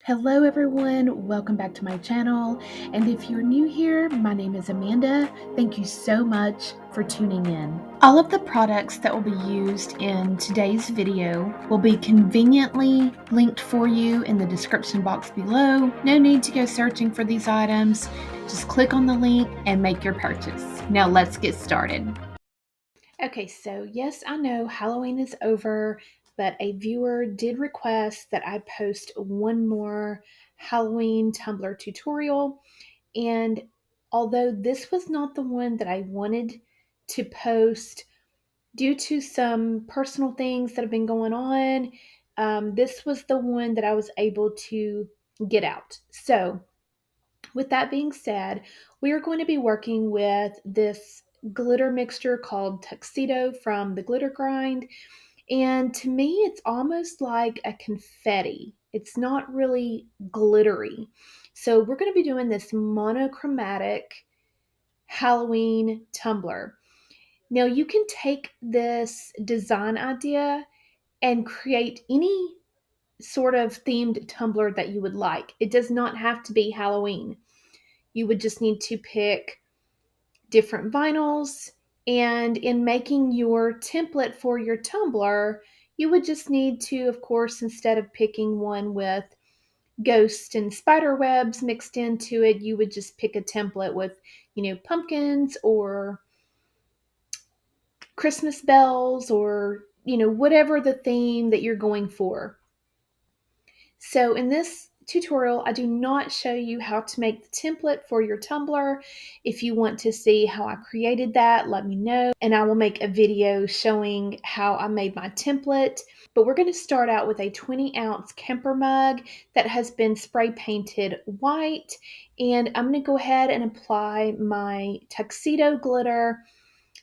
Hello everyone, welcome back to my channel, and if you're new here, my name is Amanda. Thank you so much for tuning in. All of the products that will be used in today's video will be conveniently linked for you in the description box below. No need to go searching for these items, just click on the link and make your purchase. Now let's get started. Okay, so yes, I know Halloween is over, but a viewer did request that I post one more Halloween Tumbler tutorial. And although this was not the one that I wanted to post due to some personal things that have been going on, this was the one that I was able to get out. So with that being said, we are going to be working with this glitter mixture called Tuxedo from the Glitter Grind. And to me, it's almost like a confetti. It's not really glittery. So we're going to be doing this monochromatic Halloween tumbler. Now you can take this design idea and create any sort of themed tumbler that you would like. It does not have to be Halloween. You would just need to pick different vinyls, and in making your template for your tumbler, you would just need to, of course, instead of picking one with ghost and spider webs mixed into it, you would just pick a template with, pumpkins or Christmas bells or, whatever the theme that you're going for. So in this tutorial, I do not show you how to make the template for your tumbler. If you want to see how I created that, let me know, and I will make a video showing how I made my template. But we're going to start out with a 20-ounce Kemper mug that has been spray painted white, and I'm going to go ahead and apply my tuxedo glitter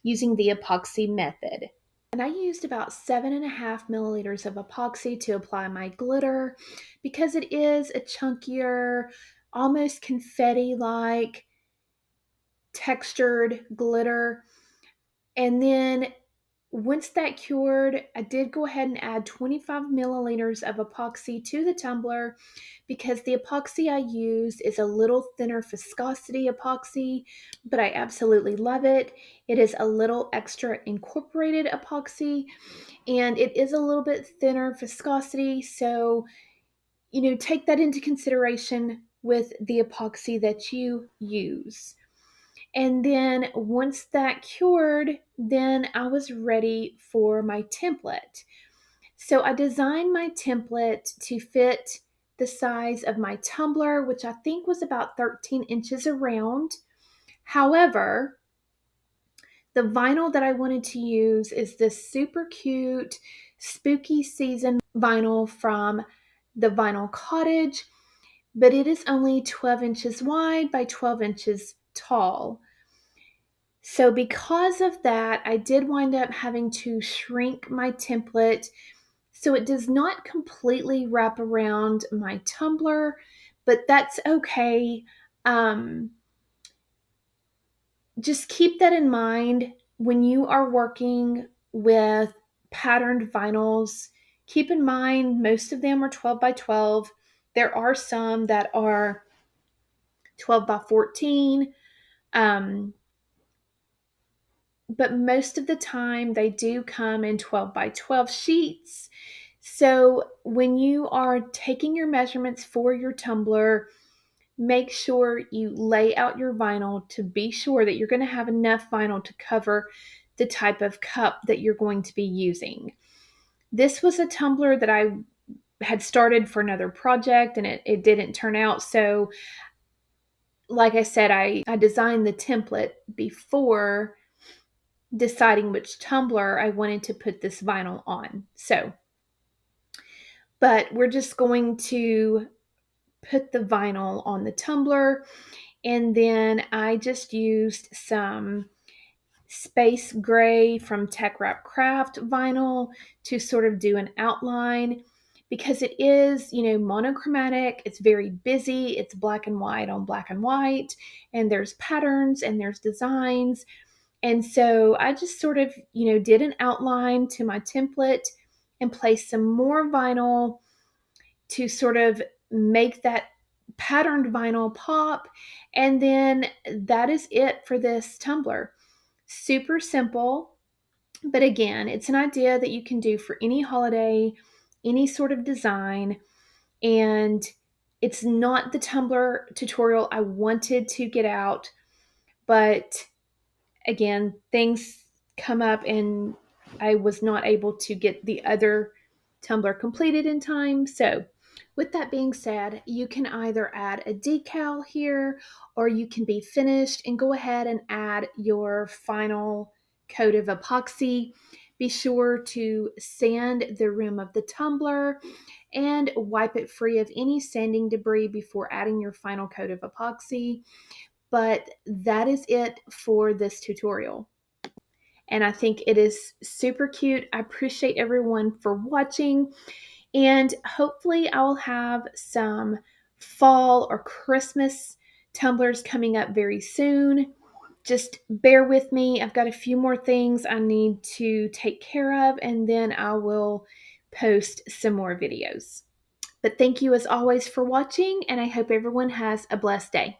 using the epoxy method. And I used about 7.5 milliliters of epoxy to apply my glitter because it is a chunkier, almost confetti-like textured glitter. And then once that cured, I did go ahead and add 25 milliliters of epoxy to the tumbler because the epoxy I use is a little thinner viscosity epoxy, but I absolutely love it. It is a little extra incorporated epoxy, and it is a little bit thinner viscosity, so take that into consideration with the epoxy that you use. And then once that cured, then I was ready for my template. So I designed my template to fit the size of my tumbler, which I think was about 13 inches around. However, the vinyl that I wanted to use is this super cute spooky season vinyl from the Vinyl Cottage, but it is only 12 inches wide by 12 inches tall. So because of that, I did wind up having to shrink my template so it does not completely wrap around my tumbler, but that's okay. Just keep that in mind when you are working with patterned vinyls. Keep in mind, most of them are 12 by 12. There are some that are 12 by 14. But most of the time they do come in 12 by 12 sheets. So when you are taking your measurements for your tumbler, make sure you lay out your vinyl to be sure that you're going to have enough vinyl to cover the type of cup that you're going to be using. This was a tumbler that I had started for another project and it didn't turn out. So like I said, I designed the template before deciding which tumbler I wanted to put this vinyl on. But we're just going to put the vinyl on the tumbler, and then I just used some space gray from Tech Wrap Craft vinyl to sort of do an outline because it is, monochromatic. It's very busy. It's black and white on black and white, and there's patterns and there's designs. And so I just sort of, did an outline to my template and placed some more vinyl to sort of make that patterned vinyl pop, and then that is it for this tumbler. Super simple, but again, it's an idea that you can do for any holiday, any sort of design, and it's not the tumbler tutorial I wanted to get out, but again, things come up and I was not able to get the other tumbler completed in time. So with that being said, you can either add a decal here or you can be finished and go ahead and add your final coat of epoxy. Be sure to sand the rim of the tumbler and wipe it free of any sanding debris before adding your final coat of epoxy. But that is it for this tutorial. And I think it is super cute. I appreciate everyone for watching. And hopefully I will have some fall or Christmas tumblers coming up very soon. Just bear with me. I've got a few more things I need to take care of, and then I will post some more videos. But thank you as always for watching, and I hope everyone has a blessed day.